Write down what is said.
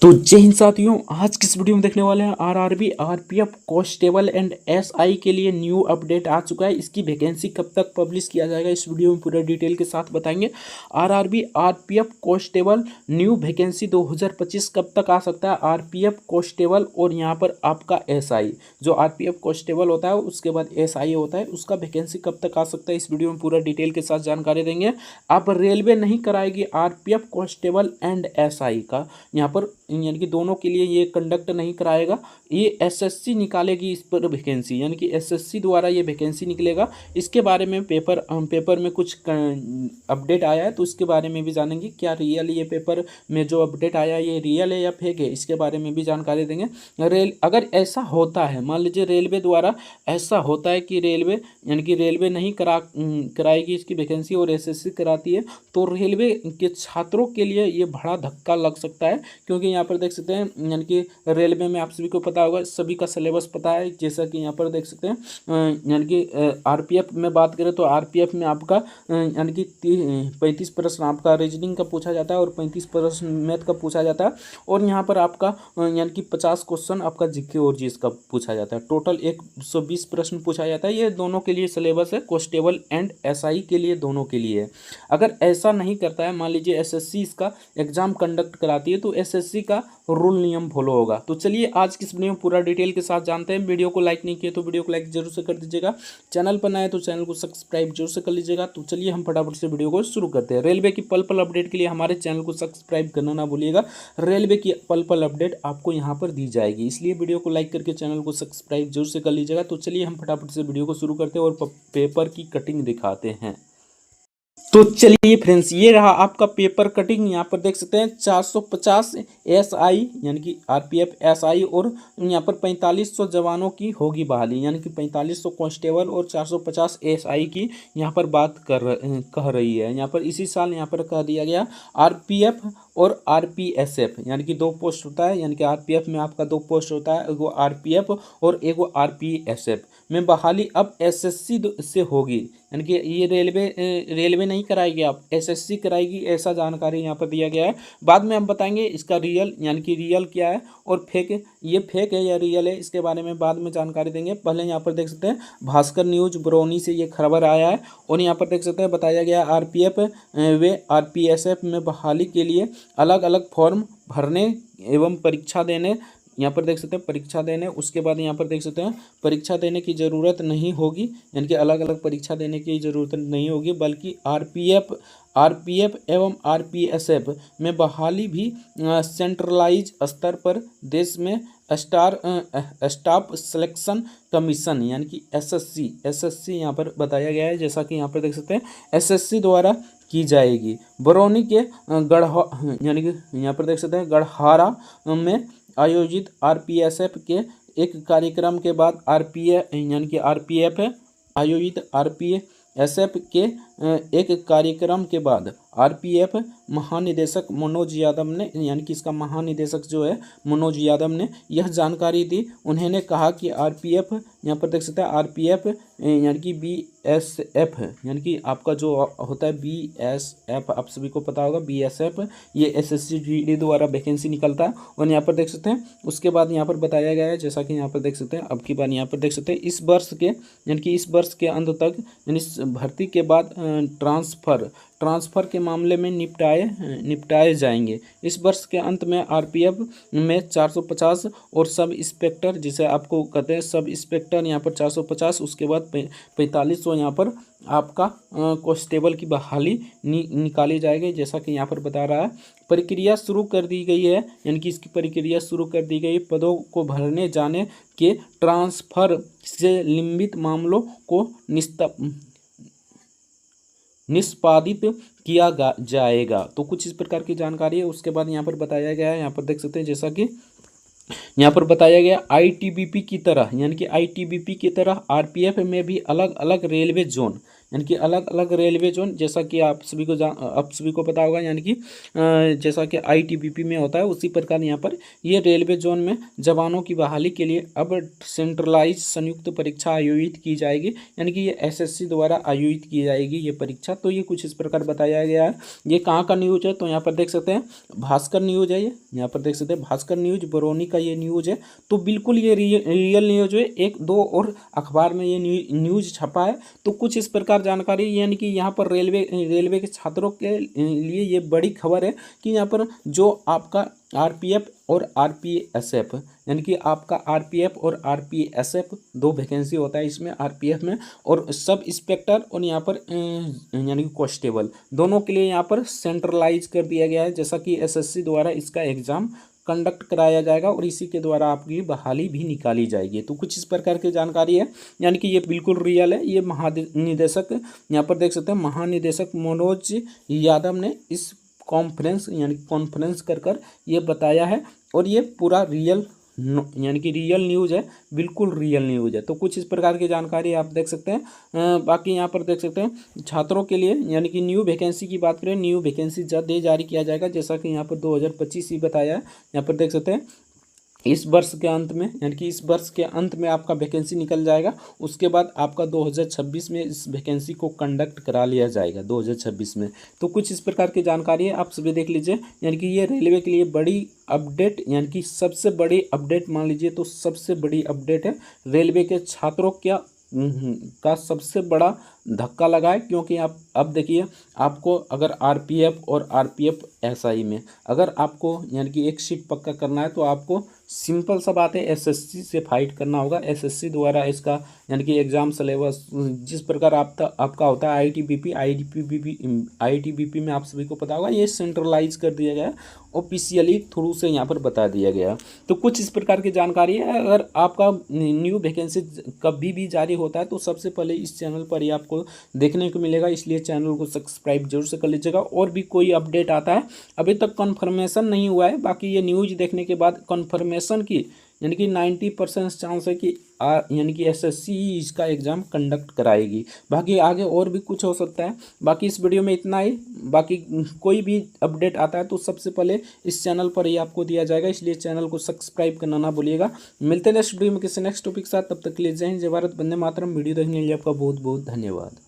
तो जय हिंद साथियों, आज किस वीडियो में देखने वाले हैं RRB RPF constable and SI के लिए न्यू अपडेट आ चुका है। इसकी वैकेंसी कब तक पब्लिश किया जाएगा इस वीडियो में पूरा डिटेल के साथ बताएंगे। RRB RPF constable new vacancy 2025 कब तक आ सकता है। आरपीएफ कांस्टेबल और यहाँ पर आपका एसआई, जो आरपीएफ कांस्टेबल होता है उसके बाद एसआई होता है, उसका वैकेंसी कब तक आ सकता है इस वीडियो में पूरा डिटेल के साथ जानकारी देंगे। आप रेलवे नहीं कराएगी आरपीएफ कांस्टेबल एंड एसआई का, यहाँ पर यानी कि दोनों के लिए ये कंडक्ट नहीं कराएगा। ये एसएससी निकालेगी इस पर वैकेंसी, यानी कि एसएससी द्वारा ये वैकेंसी निकलेगा। इसके बारे में पेपर में कुछ अपडेट आया है, तो इसके बारे में भी जानेंगे। क्या रियल ये पेपर में जो अपडेट आया है ये रियल है या फेक है, इसके बारे में भी जानकारी देंगे। अगर ऐसा होता है, मान लीजिए रेलवे द्वारा ऐसा होता है कि रेलवे यानी कि रेलवे नहीं कराएगी इसकी वैकेंसी और एसएससी कराती है, तो रेलवे के छात्रों के लिए ये बड़ा धक्का लग सकता है। क्योंकि यहाँ पर देख सकते हैं यानी कि रेलवे में आप सभी को पता होगा, सभी का सिलेबस पता है। जैसा कि यहाँ पर देख सकते हैं यानी कि आरपीएफ में बात करें तो आरपीएफ में आपका यानी कि 35 प्रश्न आपका रीजनिंग का पूछा जाता है और 35 प्रश्न मैथ का पूछा जाता है। और यहाँ पर आपका यानी कि 50 क्वेश्चन आपका जीके और जीएस का पूछा जाता है। टोटल 120 प्रश्न पूछा जाता है। ये दोनों के लिए सिलेबस है, कांस्टेबल एंड एसआई के लिए, दोनों के लिए है। अगर ऐसा नहीं करता है, मान लीजिए एसएससी इसका एग्जाम कंडक्ट कराती है, तो एसएससी का रूल नियम फॉलो होगा। तो चलिए आज किस वीडियो में पूरा डिटेल के साथ जानते हैं। वीडियो को लाइक नहीं किया तो वीडियो को लाइक जरूर से कर दीजिएगा। चैनल पर नए हैं तो चैनल को सब्सक्राइब जरूर से कर लीजिएगा। तो चलिए हम फटाफट से वीडियो को शुरू करते हैं। रेलवे की पल पल अपडेट के लिए हमारे चैनल को सब्सक्राइब करना ना भूलिएगा। रेलवे की पल पल अपडेट आपको यहाँ पर दी जाएगी, इसलिए वीडियो को लाइक करके चैनल को सब्सक्राइब जरूर से कर लीजिएगा। तो चलिए हम फटाफट से वीडियो को शुरू करते हैं और पेपर की कटिंग दिखाते हैं। तो चलिए फ्रेंड्स, ये रहा आपका पेपर कटिंग। यहाँ पर देख सकते हैं 450 एसआई यानी कि आरपीएफ एसआई और यहाँ पर 4500 जवानों की होगी बहाली, यानी कि 4500 कांस्टेबल और 450 एसआई की यहाँ पर बात कह रही है। यहाँ पर इसी साल यहाँ पर कह दिया गया आरपीएफ और आरपीएसएफ, यानी कि दो पोस्ट होता है। यानी कि आरपीएफ में आपका दो पोस्ट होता है, एगो आरपीएफ और एगो आरपीएसएफ में बहाली अब एसएससी से होगी। यानी कि ये रेलवे नहीं कराएगी, आप एसएससी कराएगी, ऐसा जानकारी यहाँ पर दिया गया है। बाद में हम बताएंगे इसका रियल यानी कि रियल क्या है और फेक, ये फेक है या रियल है, इसके बारे में बाद में जानकारी देंगे। पहले यहाँ पर देख सकते हैं भास्कर न्यूज बरौनी से ये खबर आया है और यहाँ पर देख सकते हैं बताया गया आरपीएफ व आरपीएसएफ में बहाली के लिए अलग अलग फॉर्म भरने एवं परीक्षा देने, यहाँ पर देख सकते हैं परीक्षा देने, उसके बाद यहाँ पर देख सकते हैं परीक्षा देने की ज़रूरत नहीं होगी। यानी कि अलग अलग परीक्षा देने की ज़रूरत नहीं होगी, बल्कि आरपीएफ एवं आरपीएसएफ में बहाली भी सेंट्रलाइज स्तर पर देश में स्टाफ सिलेक्शन कमीशन यानी कि एसएससी यहाँ पर बताया गया है। जैसा कि यहाँ पर देख सकते हैं एसएससी द्वारा की जाएगी। बरौनी के यानी कि यहाँ पर देख सकते हैं गढ़हारा में आयोजित आरपीएसएफ के एक कार्यक्रम के बाद यानी कि आरपीएफ आयोजित आरपीएसएफ के एक कार्यक्रम के बाद आरपीएफ महानिदेशक मनोज यादव ने, यानी कि इसका महानिदेशक जो है मनोज यादव ने यह जानकारी दी। उन्होंने कहा कि आरपीएफ यहाँ पर देख सकते हैं आरपीएफ यानी कि बीएसएफ यानी कि आपका जो होता है बीएसएफ, आप सभी को पता होगा बीएसएफ, ये एसएससी जीडी द्वारा वैकेंसी निकलता है। और यहाँ पर देख सकते हैं उसके बाद यहाँ पर बताया गया है, जैसा कि यहाँ पर देख सकते हैं अब की बार यहाँ पर देख सकते हैं इस वर्ष के यानी कि इस वर्ष के अंत तक यानी भर्ती के बाद ट्रांसफ़र के मामले में निपटाए जाएंगे। इस वर्ष के अंत में आरपीएफ में 450 और सब इंस्पेक्टर, जिसे आपको कहते हैं सब इंस्पेक्टर, यहाँ पर 450, उसके बाद 4500 यहाँ पर आपका कांस्टेबल की बहाली निकाली जाएगी। जैसा कि यहाँ पर बता रहा है प्रक्रिया शुरू कर दी गई है, यानी कि इसकी प्रक्रिया शुरू कर दी गई। पदों को भरने जाने के ट्रांसफ़र से लंबित मामलों को निष्पादित किया जाएगा। तो कुछ इस प्रकार की जानकारी है। उसके बाद यहाँ पर बताया गया है, यहाँ पर देख सकते हैं जैसा कि यहाँ पर बताया गया आईटीबीपी की तरह, यानी कि आईटीबीपी की तरह आरपीएफ में भी अलग अलग रेलवे जोन यानी कि अलग अलग रेलवे जोन, जैसा कि आप सभी को पता होगा, यानी कि जैसा कि आईटीबीपी में होता है उसी प्रकार यहाँ पर ये रेलवे जोन में जवानों की बहाली के लिए अब सेंट्रलाइज संयुक्त परीक्षा आयोजित की जाएगी, यानी कि ये एसएससी द्वारा आयोजित की जाएगी ये परीक्षा। तो ये कुछ इस प्रकार बताया गया है। ये कहाँ का न्यूज है, तो यहाँ पर देख सकते हैं भास्कर न्यूज है, ये यहाँ पर देख सकते हैं भास्कर न्यूज बरौनी का ये न्यूज है। तो बिल्कुल ये रियल न्यूज है, एक दो और अखबार में ये न्यूज छपा है। तो कुछ इस प्रकार जानकारी, यानी कि यहाँ पर रेलवे के छात्रों के लिए ये बड़ी खबर है कि यहाँ पर जो आपका आरपीएफ और आरपीएसएफ, यानी कि आपका आरपीएफ और आरपीएसएफ दो वैकेंसी होता है इसमें, आरपीएफ में, और सब इंस्पेक्टर और यहाँ पर यानी कि कांस्टेबल दोनों के लिए यहाँ पर सेंट्रलाइज कर दिया गया है, जैसा कि एसएससी द्वारा इसका एग्ज़ाम कंडक्ट कराया जाएगा और इसी के द्वारा आपकी बहाली भी निकाली जाएगी। तो कुछ इस प्रकार की जानकारी है, यानी कि ये बिल्कुल रियल है। ये महानिदेशक यहाँ पर देख सकते हैं, महानिदेशक मनोज यादव ने इस कॉन्फ्रेंस यानी कॉन्फ्रेंस कर ये बताया है, और ये पूरा रियल यानी कि रियल न्यूज़ है, बिल्कुल रियल न्यूज़ है। तो कुछ इस प्रकार की जानकारी आप देख सकते हैं। बाकी यहाँ पर देख सकते हैं छात्रों के लिए, यानी कि न्यू वैकेंसी की बात करें, न्यू वैकेंसी जल्द ही जारी किया जाएगा, जैसा कि यहाँ पर 2025 ही बताया है। यहाँ पर देख सकते हैं इस वर्ष के अंत में, यानी कि इस वर्ष के अंत में आपका वैकेंसी निकल जाएगा। उसके बाद आपका 2026 में इस वैकेंसी को कंडक्ट करा लिया जाएगा 2026 में। तो कुछ इस प्रकार की जानकारी है, आप सभी देख लीजिए। यानी कि ये रेलवे के लिए बड़ी अपडेट, यानी कि सबसे बड़ी अपडेट मान लीजिए, तो सबसे बड़ी अपडेट है रेलवे के छात्रों का सबसे बड़ा धक्का लगा है। क्योंकि आप अब देखिए, आपको अगर आरपीएफ और आरपीएफ एसआई में अगर आपको यानी कि एक सीट पक्का करना है, तो आपको सिंपल सा बात है एसएससी से फाइट करना होगा। एसएससी द्वारा इसका यानी कि एग्ज़ाम सिलेबस जिस प्रकार आपका होता है आईटीबीपी में आप सभी को पता होगा, ये सेंट्रलाइज कर दिया गया है, ऑफिशियली थ्रू से यहाँ पर बता दिया गया। तो कुछ इस प्रकार की जानकारी है। अगर आपका न्यू वैकेंसी कभी भी जारी होता है तो सबसे पहले इस चैनल पर ही आपको देखने को मिलेगा, इसलिए चैनल को सब्सक्राइब जरूर से कर लीजिएगा। और भी कोई अपडेट आता है, अभी तक कन्फर्मेशन नहीं हुआ है, बाकी ये न्यूज़ देखने के बाद कन्फर्मेशन की यानी कि 90% चांस है कि यानी कि एसएससी इसका एग्ज़ाम कंडक्ट कराएगी। बाकी आगे और भी कुछ हो सकता है। बाकी इस वीडियो में इतना ही। बाकी कोई भी अपडेट आता है तो सबसे पहले इस चैनल पर ही आपको दिया जाएगा, इसलिए चैनल को सब्सक्राइब करना ना भूलिएगा। मिलते हैं नेक्स्ट वीडियो में किसी नेक्स्ट टॉपिक के साथ, तब तक के लिए जय हिंद, जय भारत, वंदे मातरम। वीडियो देखने के लिए आपका बहुत बहुत धन्यवाद।